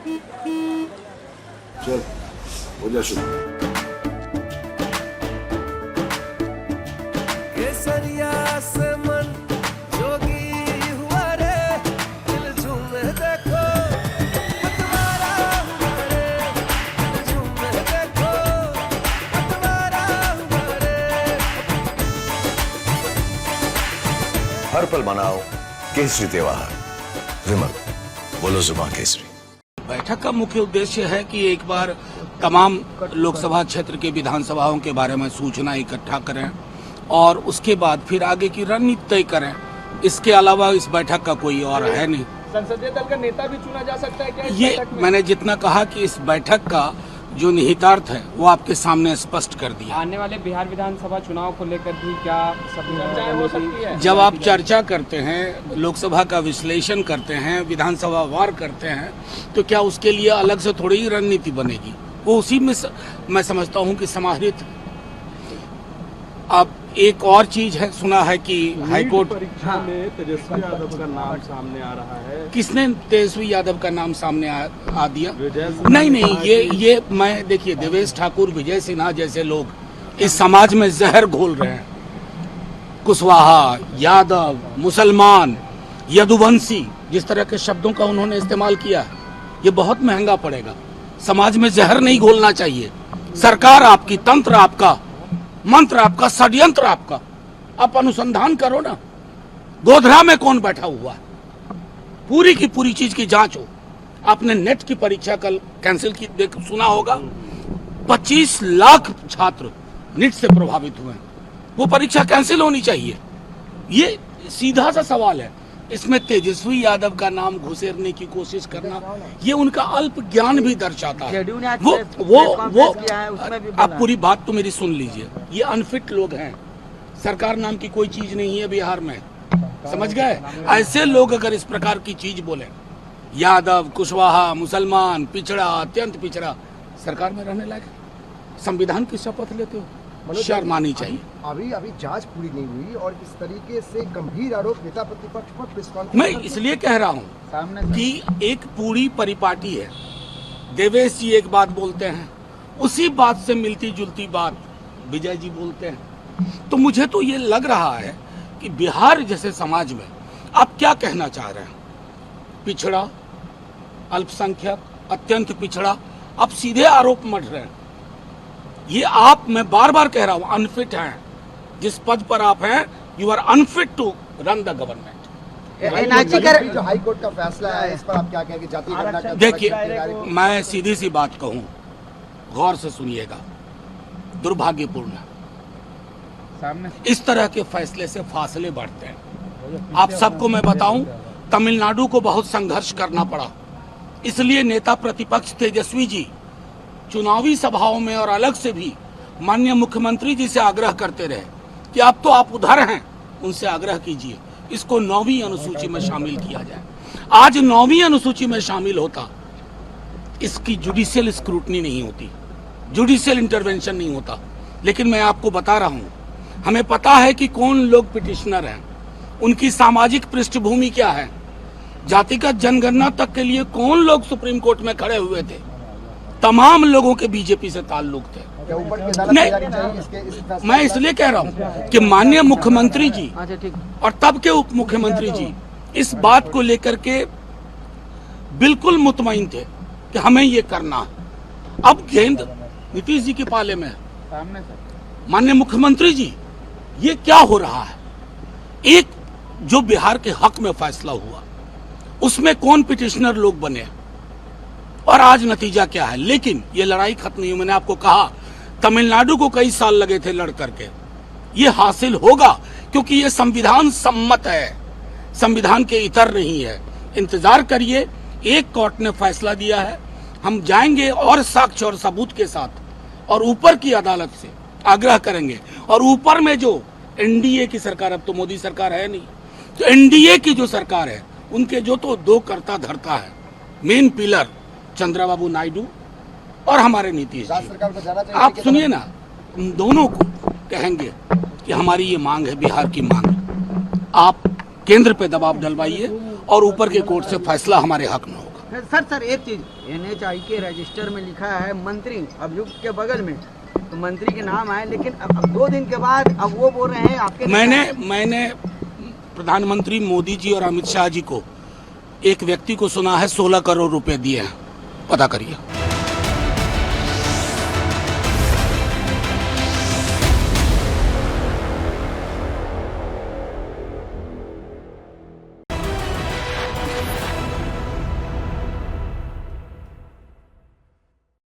चल हो जा शुरू। केसरिया से मन जोगी हुआ रे, दिल झूमे देखो पतवारा हुआ रे, दिल झूमे देखो पतवारा हुआ रे। हर पल मनाओ केसरी त्योहार। विमल, बोलो जुबान केसरी। बैठक का मुख्य उद्देश्य है कि एक बार तमाम लोकसभा क्षेत्र के विधानसभाओं के बारे में सूचना इकट्ठा करें और उसके बाद फिर आगे की रणनीति तय करें। इसके अलावा इस बैठक का कोई और है नहीं। संसदीय दल का नेता भी चुना जा सकता है क्या इस ये बैठक में? मैंने जितना कहा कि इस बैठक का जो निहितार्थ है वो आपके सामने स्पष्ट कर दिया। आने वाले बिहार विधानसभा चुनाव को लेकर भी क्या सभी चर्चाएं हो सकती है? जब आप चर्चा करते हैं, लोकसभा का विश्लेषण करते हैं, विधानसभा वार करते हैं, तो क्या उसके लिए अलग से थोड़ी ही रणनीति बनेगी? वो उसी में मैं समझता हूं कि समाहित। अब एक और चीज है, सुना है कि हाईकोर्ट परीक्षा में तेजस्वी यादव का नाम सामने आ रहा है। किसने तेजस्वी यादव का नाम सामने आ दिया? विजय नहीं, ये मैं देखिए, देवेश ठाकुर, विजय सिन्हा जैसे लोग इस समाज में जहर घोल रहे हैं। कुशवाहा, यादव, मुसलमान, यदुवंशी, जिस तरह के शब्दों का उन्होंने इस्तेमाल किया, ये बहुत महंगा पड़ेगा। समाज में जहर नहीं घोलना चाहिए। सरकार आपकी, तंत्र आपका, मंत्र आपका, षड्यंत्र आपका। आप अनुसंधान करो ना, गोधरा में कौन बैठा हुआ है, पूरी की पूरी चीज की जांच हो। आपने नेट की परीक्षा कल कैंसिल की, सुना होगा। 25 लाख छात्र नीट से प्रभावित हुए हैं। वो परीक्षा कैंसिल होनी चाहिए। ये सीधा सा सवाल है। इसमें तेजस्वी यादव का नाम घुसेरने की कोशिश करना, ये उनका अल्प ज्ञान भी दर्शाता है। वो आप पूरी बात तो मेरी सुन लीजिए। ये अनफिट लोग हैं। सरकार नाम की कोई चीज नहीं है बिहार में, समझ गए? ऐसे लोग अगर इस प्रकार की चीज बोले, यादव, कुशवाहा, मुसलमान, पिछड़ा, अत्यंत पिछड़ा, सरकार में रहने लायक? संविधान की शपथ लेते हो, शर्म आनी चाहिए। अभी जांच पूरी नहीं हुई और इस तरीके से गंभीर आरोप नेता प्रतिपक्ष पर प्रेस कॉन्फ्रेंस। मैं इसलिए कह रहा हूं कि एक पूरी परिपाटी है। देवेश जी एक बात बोलते हैं, उसी बात से मिलती जुलती बात विजय जी बोलते हैं। तो मुझे तो ये लग रहा है कि बिहार जैसे समाज में आप क्या कहना चाह रहे हैं? पिछड़ा, अल्पसंख्यक, अत्यंत पिछड़ा, आप सीधे आरोप मढ़ रहे हैं। ये आप, मैं बार बार कह रहा हूं, अनफिट हैं। जिस पद पर आप हैं, you are unfit to run the government. जो हाई कोर्ट का फैसला है, इस पर आप क्या कहेंगे? जाति गणना का देखिए, मैं सीधी सी बात कहूं, गौर से सुनिएगा, दुर्भाग्यपूर्ण है। इस तरह के फैसले से फासले बढ़ते हैं। आप सबको मैं बताऊं, तमिलनाडु को बहुत संघर्ष करना पड़ा। इसलिए नेता प्रतिपक्ष तेजस्वी जी चुनावी सभाओं में और अलग से भी माननीय मुख्यमंत्री जी से आग्रह करते रहे कि अब तो आप उधर हैं, उनसे आग्रह कीजिए इसको 9वीं अनुसूची में शामिल किया जाए। आज 9वीं अनुसूची में शामिल होता, इसकी जुडिशियल स्क्रूटनी नहीं होती, जुडिशियल इंटरवेंशन नहीं होता। लेकिन मैं आपको बता रहा हूं, हमें पता है कि कौन लोग पिटिशनर हैं, उनकी सामाजिक पृष्ठभूमि क्या है, जातिगत जनगणना तक के लिए कौन लोग सुप्रीम कोर्ट में खड़े हुए थे। तमाम लोगों के बीजेपी से ताल्लुक थे। नहीं, मैं इसलिए कह रहा हूं कि माननीय मुख्यमंत्री जी और तब के उप मुख्यमंत्री जी इस बात को लेकर के बिल्कुल मुतमईन थे कि हमें ये करना है। अब गेंद नीतीश जी के पाले में है। माननीय मुख्यमंत्री जी, ये क्या हो रहा है? एक जो बिहार के हक में फैसला हुआ, उसमें कौन पिटिशनर लोग बने और आज नतीजा क्या है? लेकिन ये लड़ाई खत्म नहीं हुई। मैंने आपको कहा, तमिलनाडु को कई साल लगे थे लड़ करके। ये हासिल होगा क्योंकि ये संविधान सम्मत है, संविधान के इतर नहीं है। इंतजार करिए, एक कोर्ट ने फैसला दिया है, हम जाएंगे और साक्ष्य और सबूत के साथ और ऊपर की अदालत से आग्रह करेंगे। और ऊपर में जो एनडीए की सरकार, अब तो मोदी सरकार है नहीं, तो एनडीए की जो सरकार है, उनके जो तो दो कर्ता धर्ता है, मेन पिलर चंद्रबाबू नायडू और हमारे नीतीश जी। आप सुनिए ना, उन दोनों को कहेंगे कि हमारी ये मांग है, बिहार की मांग, आप केंद्र पे दबाव डलवाइए और ऊपर के कोर्ट से फैसला हमारे हक में होगा। सर एक चीज NHI के रजिस्टर में लिखा है मंत्री अभियुक्त के बगल में, तो मंत्री के नाम आए, लेकिन अब 2 दिन के बाद अब वो बोल रहे हैं आपके। मैंने प्रधानमंत्री मोदी जी और अमित शाह जी को एक व्यक्ति को सुना है 16 करोड़ रुपए दिए हैं, पता करिए।